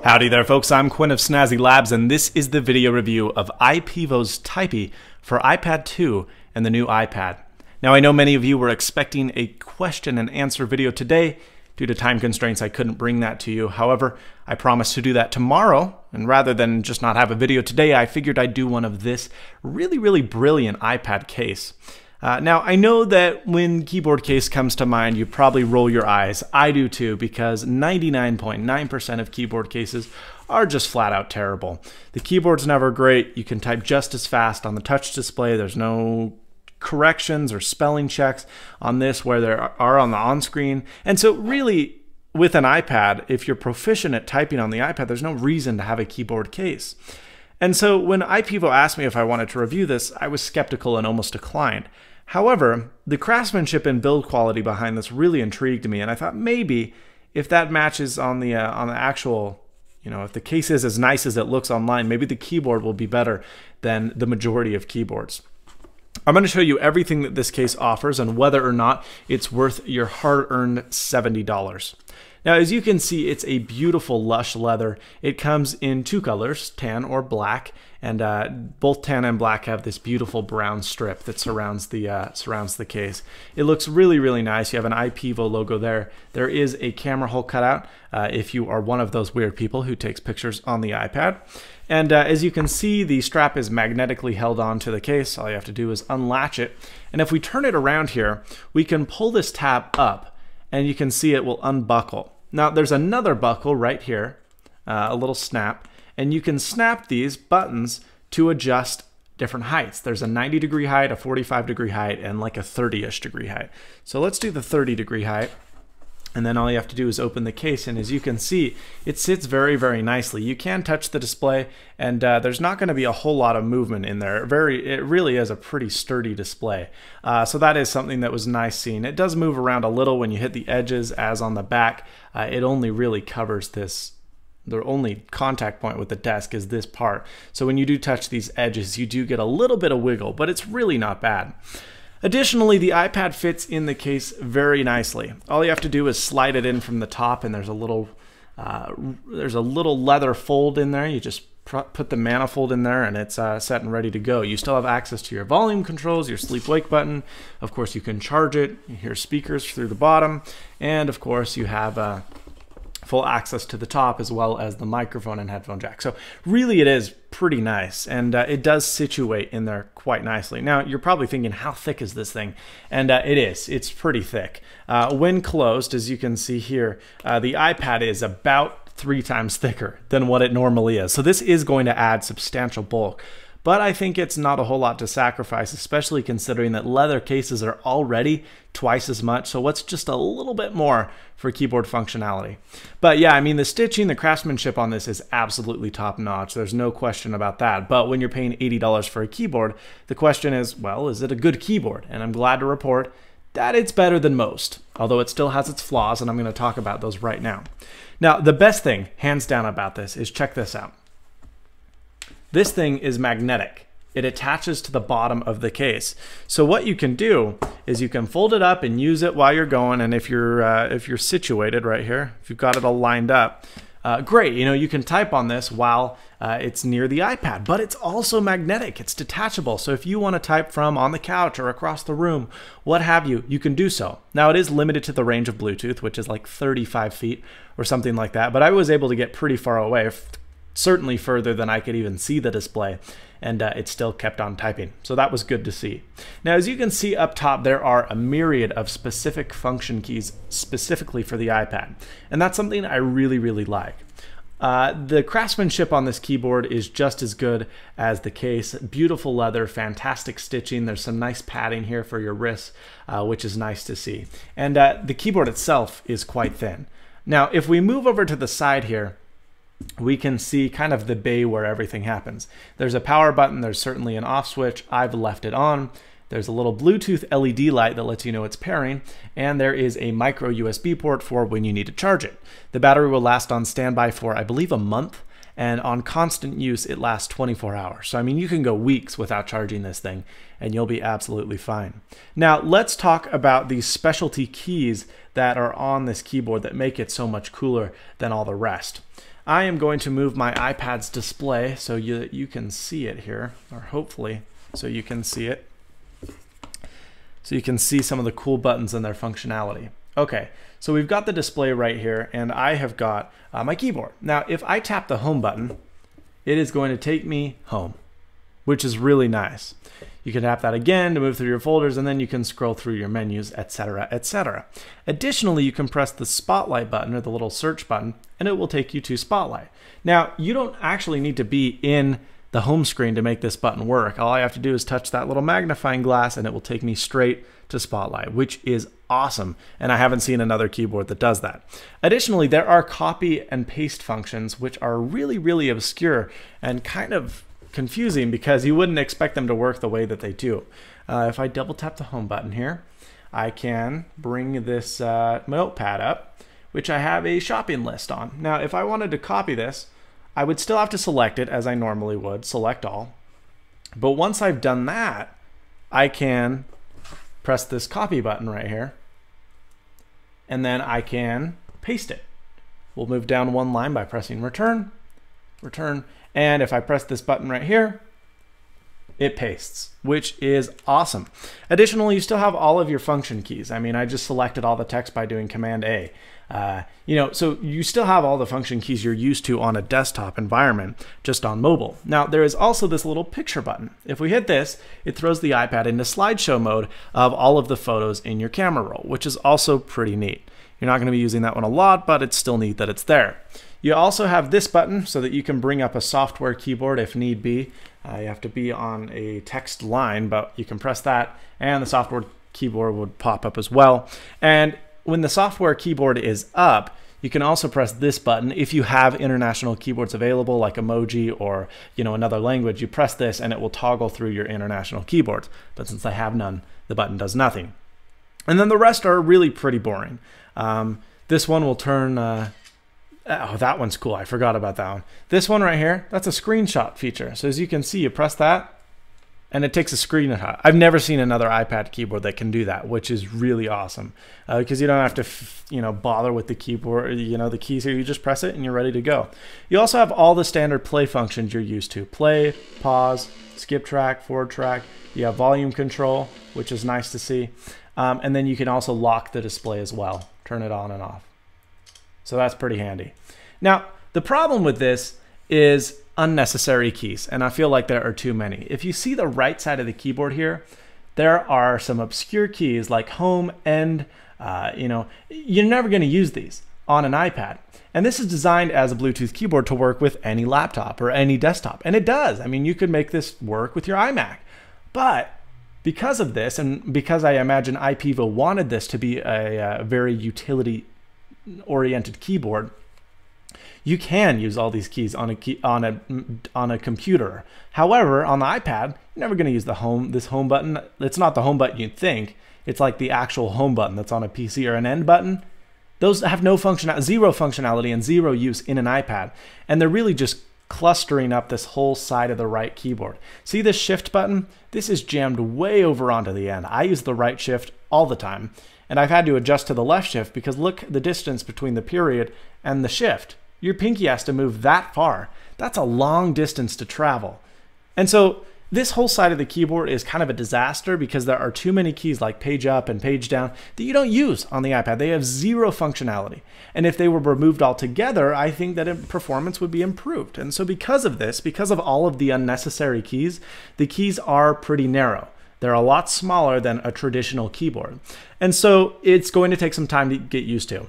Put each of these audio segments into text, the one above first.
Howdy there folks, I'm Quinn of Snazzy Labs and this is the video review of IPEVO's Typi for iPad 2 and the new iPad. Now I know many of you were expecting a question and answer video today. Due to time constraints I couldn't bring that to you. However, I promised to do that tomorrow, and rather than just not have a video today, I figured I'd do one of this really brilliant iPad case. Now, I know that when keyboard case comes to mind, you probably roll your eyes. I do too, because 99.9% of keyboard cases are just flat out terrible. The keyboard's never great. You can type just as fast on the touch display. There's no corrections or spelling checks on this where there are on the on-screen. And so really, with an iPad, if you're proficient at typing on the iPad, there's no reason to have a keyboard case. And so when IPEVO asked me if I wanted to review this, I was skeptical and almost declined. However, the craftsmanship and build quality behind this really intrigued me, and I thought maybe if that matches on the actual, if the case is as nice as it looks online, maybe the keyboard will be better than the majority of keyboards. I'm going to show you everything that this case offers and whether or not it's worth your hard-earned $70. Now, as you can see, it's a beautiful lush leather. It comes in two colors, tan or black, and both tan and black have this beautiful brown strip that surrounds the case. It looks really nice. You have an IPEVO logo there. There is a camera hole cutout if you are one of those weird people who takes pictures on the iPad. And as you can see, the strap is magnetically held onto the case. All you have to do is unlatch it. And if we turn it around here, we can pull this tab up, and you can see it will unbuckle. Now there's another buckle right here, a little snap, and you can snap these buttons to adjust different heights. There's a 90-degree height, a 45-degree height, and like a 30-ish degree height. So let's do the 30-degree height, and then all you have to do is open the case, and as you can see, it sits very nicely. You can touch the display, and there's not going to be a whole lot of movement in there. It really is a pretty sturdy display. So that is something that was nice seeing. It does move around a little when you hit the edges, as on the back. It only really covers this. The only contact point with the desk is this part. So when you do touch these edges, you do get a little bit of wiggle, but it's really not bad. Additionally, the iPad fits in the case very nicely. All you have to do is slide it in from the top, and there's a little leather fold in there. You just put the manifold in there, and it's set and ready to go. You still have access to your volume controls, your sleep-wake button. Of course, you can charge it. You hear speakers through the bottom, and of course, you have full access to the top as well as the microphone and headphone jack. So really it is pretty nice, and it does situate in there quite nicely. Now you're probably thinking, how thick is this thing? And it's pretty thick. When closed, as you can see here, the iPad is about 3 times thicker than what it normally is. So this is going to add substantial bulk. But I think it's not a whole lot to sacrifice, especially considering that leather cases are already twice as much. So what's just a little bit more for keyboard functionality? But yeah, I mean, the stitching, the craftsmanship on this is absolutely top notch. There's no question about that. But when you're paying $80 for a keyboard, the question is, well, is it a good keyboard? And I'm glad to report that it's better than most, although it still has its flaws, and I'm going to talk about those right now. Now, the best thing, hands down, about this is check this out. This thing is magnetic. It attaches to the bottom of the case. So what you can do is you can fold it up and use it while you're going. And if you're situated right here, if you've got it all lined up, great. You can type on this while it's near the iPad. But it's also magnetic. It's detachable. So if you want to type from on the couch or across the room, what have you, you can do so. Now it is limited to the range of Bluetooth, which is like 35 feet or something like that. But I was able to get pretty far away. Certainly further than I could even see the display, and it still kept on typing. So that was good to see. Now, as you can see up top, there are a myriad of specific function keys specifically for the iPad, and that's something I really like. The craftsmanship on this keyboard is just as good as the case. Beautiful leather, fantastic stitching. There's some nice padding here for your wrists, which is nice to see. And the keyboard itself is quite thin. Now, if we move over to the side here, we can see kind of the bay where everything happens. There's a power button, there's certainly an off switch, I've left it on. There's a little Bluetooth LED light that lets you know it's pairing, and there is a micro USB port for when you need to charge it. The battery will last on standby for, I believe, a month, and on constant use it lasts 24 hours. So I mean, you can go weeks without charging this thing and you'll be absolutely fine. Now let's talk about these specialty keys that are on this keyboard that make it so much cooler than all the rest. I am going to move my iPad's display so you can see it here, or hopefully so you can see it. So you can see some of the cool buttons and their functionality. Okay, so we've got the display right here, and I have got my keyboard. Now, if I tap the home button, it is going to take me home, which is really nice. You can tap that again to move through your folders, and then you can scroll through your menus, etc., etc. Additionally, you can press the Spotlight button or the little search button, and it will take you to Spotlight. Now, you don't actually need to be in the home screen to make this button work. All I have to do is touch that little magnifying glass, and it will take me straight to Spotlight, which is awesome. And I haven't seen another keyboard that does that. Additionally, there are copy and paste functions, which are really, really obscure and kind of confusing because you wouldn't expect them to work the way that they do. If I double tap the home button here, I can bring this notepad up, which I have a shopping list on. Now, if I wanted to copy this, I would still have to select it as I normally would, select all. But once I've done that, I can press this copy button right here, and then I can paste it. We'll move down one line by pressing return, return, and if I press this button right here, it pastes, which is awesome. Additionally, you still have all of your function keys. I mean, I just selected all the text by doing Command A. So you still have all the function keys you're used to on a desktop environment, just on mobile. Now, there is also this little picture button. If we hit this, it throws the iPad into slideshow mode of all of the photos in your camera roll, which is also pretty neat. You're not going to be using that one a lot, but it's still neat that it's there. You also have this button so that you can bring up a software keyboard if need be. You have to be on a text line, but you can press that, and the software keyboard would pop up as well. And when the software keyboard is up, you can also press this button. If you have international keyboards available, like emoji or another language, you press this and it will toggle through your international keyboards. But since I have none, the button does nothing. And then the rest are really pretty boring. This one will turn. Oh, that one's cool. I forgot about that one. This one right here, that's a screenshot feature. So as you can see, you press that, and it takes a screenshot. I've never seen another iPad keyboard that can do that, which is really awesome because you don't have to, bother with the keyboard, the keys here. You just press it and you're ready to go. You also have all the standard play functions you're used to: play, pause, skip track, forward track. You have volume control, which is nice to see, and then you can also lock the display as well, turn it on and off. So that's pretty handy. Now, the problem with this is unnecessary keys, and I feel like there are too many. If you see the right side of the keyboard here, there are some obscure keys like home, end. You're never going to use these on an iPad. And this is designed as a Bluetooth keyboard to work with any laptop or any desktop, and it does. I mean, you could make this work with your iMac. But because of this, and because I imagine IPEVO wanted this to be a very utility-oriented keyboard, you can use all these keys on a computer. However, on the iPad, you're never going to use this home button. It's not the home button you'd think. It's like the actual home button that's on a PC or an end button. Those have no zero functionality and zero use in an iPad, and they're really just clustering up this whole side of the right keyboard. See this shift button? This is jammed way over onto the end. I use the right shift all the time, and I've had to adjust to the left shift because look the distance between the period and the shift. Your pinky has to move that far. That's a long distance to travel. And so this whole side of the keyboard is kind of a disaster because there are too many keys like page up and page down that you don't use on the iPad. They have zero functionality. And if they were removed altogether, I think that performance would be improved. And so because of this, because of all of the unnecessary keys, the keys are pretty narrow. They're a lot smaller than a traditional keyboard. And so it's going to take some time to get used to.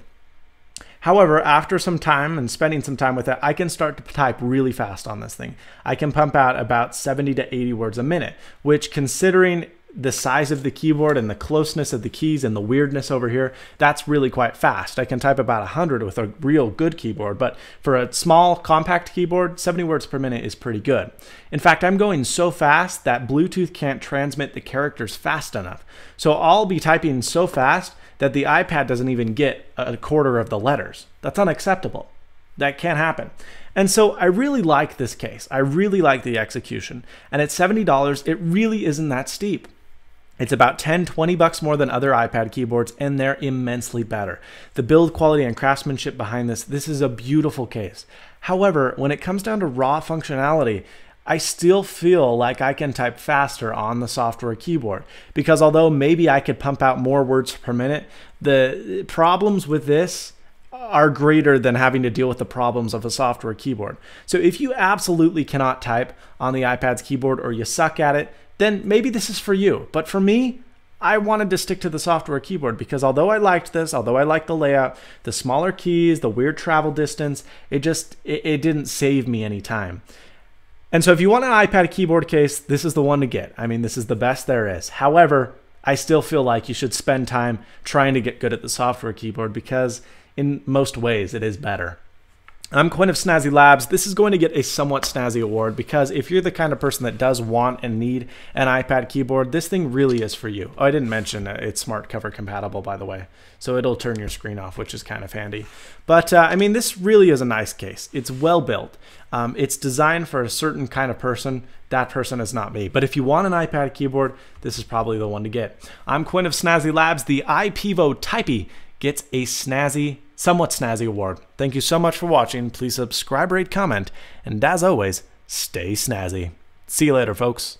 However, after some time and spending some time with it, I can start to type really fast on this thing. I can pump out about 70 to 80 words a minute, which, considering the size of the keyboard and the closeness of the keys and the weirdness over here, that's really quite fast. I can type about 100 with a real good keyboard, but for a small compact keyboard, 70 words per minute is pretty good. In fact, I'm going so fast that Bluetooth can't transmit the characters fast enough. So I'll be typing so fast that the iPad doesn't even get a quarter of the letters. That's unacceptable. That can't happen. And so I really like this case. I really like the execution. And at $70, it really isn't that steep. It's about 10-20 bucks more than other iPad keyboards, and they're immensely better. The build quality and craftsmanship behind this is a beautiful case. However, when it comes down to raw functionality, I still feel like I can type faster on the software keyboard, because although maybe I could pump out more words per minute, the problems with this are greater than having to deal with the problems of a software keyboard. So if you absolutely cannot type on the iPad's keyboard, or you suck at it, then maybe this is for you. But for me, I wanted to stick to the software keyboard, because although I liked this, although I liked the layout, the smaller keys, the weird travel distance, it didn't save me any time. And so if you want an iPad keyboard case, this is the one to get. I mean, this is the best there is. However, I still feel like you should spend time trying to get good at the software keyboard, because in most ways it is better. I'm Quinn of Snazzy Labs. This is going to get a somewhat snazzy award, because if you're the kind of person that does want and need an iPad keyboard, this thing really is for you. Oh, I didn't mention it's smart cover compatible, by the way, so it'll turn your screen off, which is kind of handy. But I mean, this really is a nice case. It's well built. It's designed for a certain kind of person. That person is not me. But if you want an iPad keyboard, this is probably the one to get. I'm Quinn of Snazzy Labs. The IPEVO Typi gets a somewhat snazzy award. Thank you so much for watching. Please subscribe, rate, comment, and as always, stay snazzy. See you later, folks.